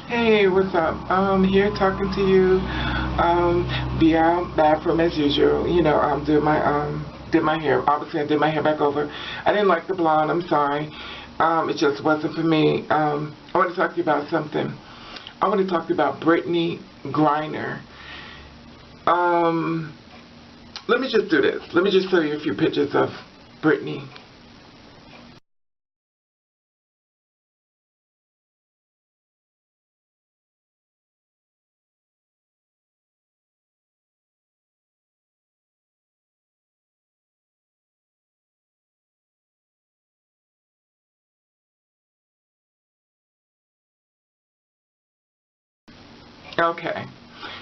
Hey, what's up? Here talking to you via bathroom as usual. Did my hair. Obviously, I did my hair back over. I didn't like the blonde. I'm sorry. It just wasn't for me. I want to talk to you about something. I want to talk to you about Brittney Griner. Let me just do this. Let me just show you a few pictures of Brittney. Okay.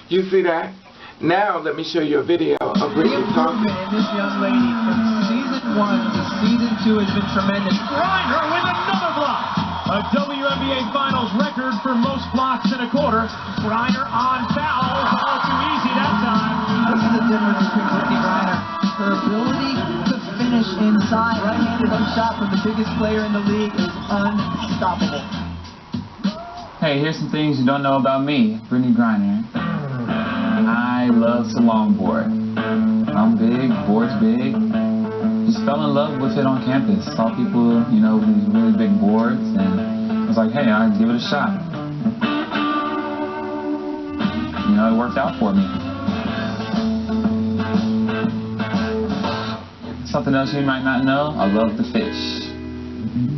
You see that? Now let me show you a video of Brittney talking. And this young lady from season 1 to season 2 has been tremendous. Griner with another block. A WNBA Finals record for most blocks in a quarter. Griner on foul. All too easy that time. This is the difference between Brittney Griner. Her ability to finish inside, right-handed hook shot from the biggest player in the league is unstoppable. Hey, here's some things you don't know about me, Brittney Griner. I love to longboard. I'm big, board's big. Just fell in love with it on campus. Saw people, with these really big boards, and I was like, hey, I'll give it a shot. It worked out for me. Something else you might not know, I love to fish.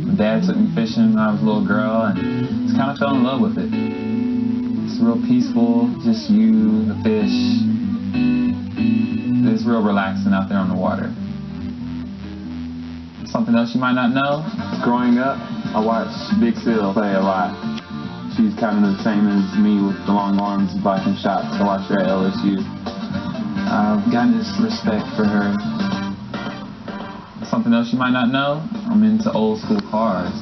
My dad took me fishing when I was a little girl, and just kind of fell in love with it. It's real peaceful, just you, the fish. It's real relaxing out there on the water. Something else you might not know, growing up, I watched Big Sil play a lot. She's kind of the same as me with the long arms, blocking shots. I watched her at LSU. I've gotten this respect for her. Something else you might not know, I'm into old school cars.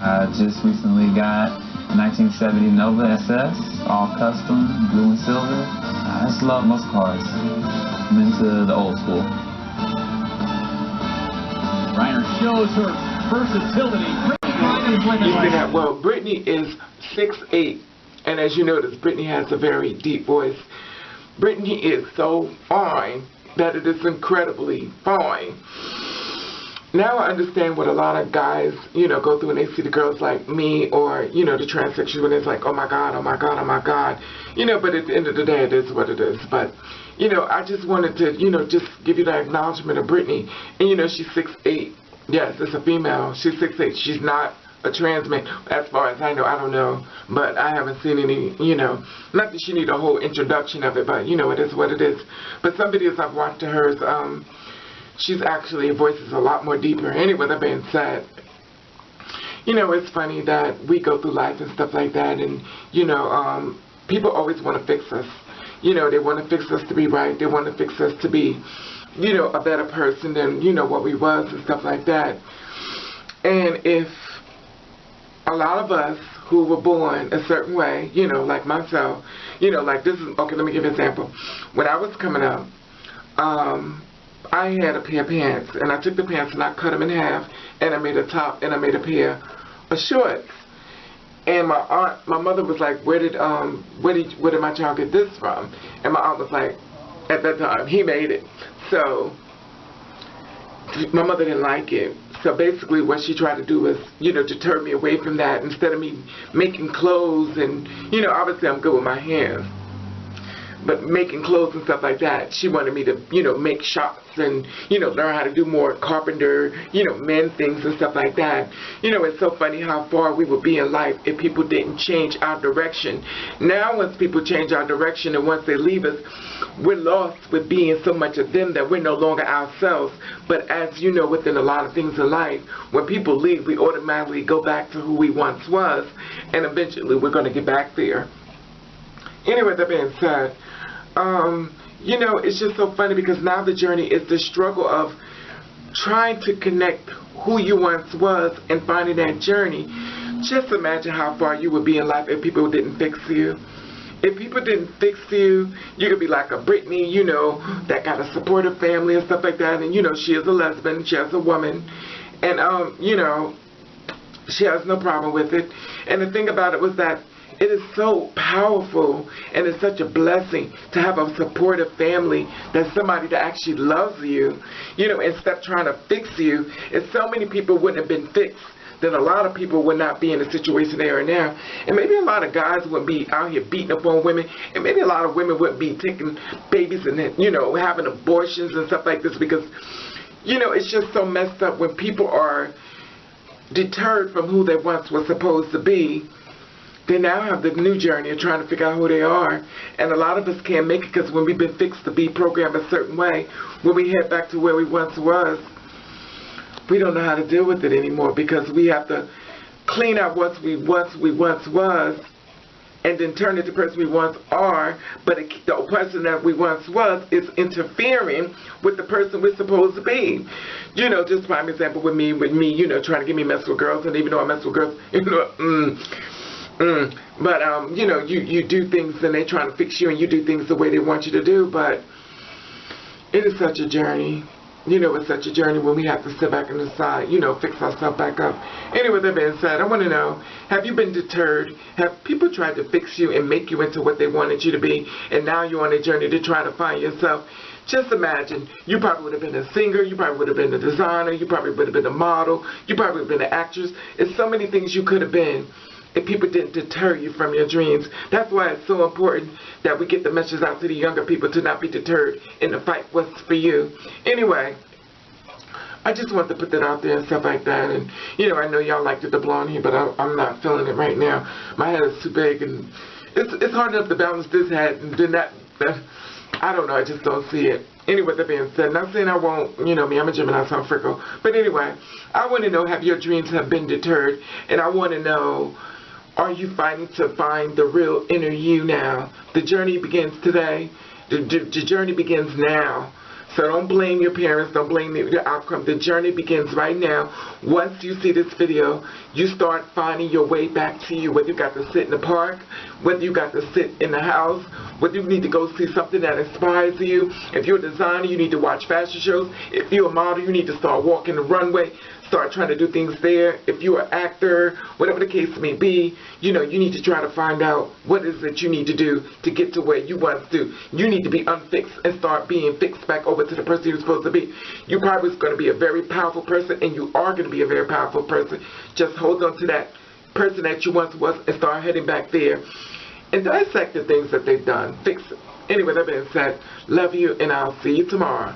I just recently got a 1970 Nova SS, all custom, blue and silver. I just love muscle cars. I'm into the old school. Griner shows her versatility. You see that? Well, Brittney is 6'8", and as you notice, Brittney has a very deep voice. Brittney is so fine that it is incredibly fine. Now I understand what a lot of guys, go through when they see the girls like me or, the transsexual, when it's like, oh my God, oh my God, oh my God. But at the end of the day, it is what it is. But, I just wanted to, just give you that acknowledgement of Brittney. And, she's 6'8". Yes, it's a female. She's 6'8". She's not a trans man. As far as I know, I don't know. But I haven't seen any, not that she need a whole introduction of it, but, it is what it is. But some videos I've watched of hers, she's actually, her voice is a lot more deeper. Anyway, that being said, it's funny that we go through life and stuff like that, and, people always want to fix us. They want to fix us to be right. They want to fix us to be, a better person than, what we was and stuff like that. And if a lot of us who were born a certain way, like myself, like this is, okay, let me give you an example. When I was coming up, I had a pair of pants, and I took the pants and I cut them in half, and I made a top, and I made a pair of shorts. And my mother was like, where did my child get this from? And my aunt was like, at that time, he made it. So my mother didn't like it. So basically what she tried to do was, to turn me away from that. Instead of me making clothes and, obviously I'm good with my hands, but making clothes and stuff like that, she wanted me to, make shops and, learn how to do more carpenter, men things and stuff like that. It's so funny how far we would be in life if people didn't change our direction. Now once people change our direction and once they leave us, we're lost with being so much of them that we're no longer ourselves. But as you know, within a lot of things in life, when people leave, we automatically go back to who we once was, and eventually we're going to get back there. Anyway, that being said, it's just so funny because now the journey is the struggle of trying to connect who you once was and finding that journey. Just imagine how far you would be in life if people didn't fix you. If people didn't fix you, you could be like a Brittney, that got a supportive family and stuff like that. And, she is a lesbian, she is a woman. And, She has no problem with it. And the thing about it was that it is so powerful and it's such a blessing to have a supportive family, that's somebody that actually loves you, you know, instead of trying to fix you. If so many people wouldn't have been fixed, then a lot of people would not be in the situation they are now. And maybe a lot of guys wouldn't be out here beating up on women, and maybe a lot of women wouldn't be taking babies and, you know, having abortions and stuff like this, because, you know, it's just so messed up when people are deterred from who they once were supposed to be. They now have the new journey of trying to figure out who they are. And a lot of us can't make it because when we've been fixed to be programmed a certain way, when we head back to where we once was, we don't know how to deal with it anymore, because we have to clean out what we once was and then turn into the person we once are. But the person that we once was is interfering with the person we're supposed to be. You know, just prime example with me, you know, trying to get me mess with girls, and even though I mess with girls, you know, but you know, you do things and they trying to fix you, and you do things the way they want you to do. But it is such a journey. You know, it's such a journey when we have to sit back and decide, you know, fix ourselves back up. Anyway, that being said, I want to know, have you been deterred? Have people tried to fix you and make you into what they wanted you to be, and now you're on a journey to try to find yourself? Just imagine, you probably would have been a singer, you probably would have been a designer, you probably would have been a model, you probably would have been an actress. There's so many things you could have been if people didn't deter you from your dreams. That's why it's so important that we get the message out to the younger people to not be deterred in the fight what's for you. Anyway, I just want to put that out there and stuff like that. And, you know, I know y'all liked the blonde here, but I'm not feeling it right now. My head is too big, and it's hard enough to balance this head and then that I don't know, I just don't see it. Anyway, that being said, not saying I won't, you know me, I'm a Gemini, so I'm fickle. But anyway, I want to know, have your dreams have been deterred? And I want to know, are you fighting to find the real inner you now? The journey begins today. The journey begins now. So don't blame your parents. Don't blame the outcome. The journey begins right now. Once you see this video, you start finding your way back to you. Whether you got to sit in the park, whether you got to sit in the house, whether you need to go see something that inspires you. If you're a designer, you need to watch fashion shows. If you're a model, you need to start walking the runway. Start trying to do things there. If you're an actor, whatever the case may be, you know, you need to try to find out what is it you need to do to get to where you want to. You need to be unfixed and start being fixed back over to the person you're supposed to be. You probably is going to be a very powerful person, and you are going to be a very powerful person. Just hold on to that person that you once was and start heading back there. And dissect the things that they've done. Fix it. Anyway, that being said, love you, and I'll see you tomorrow.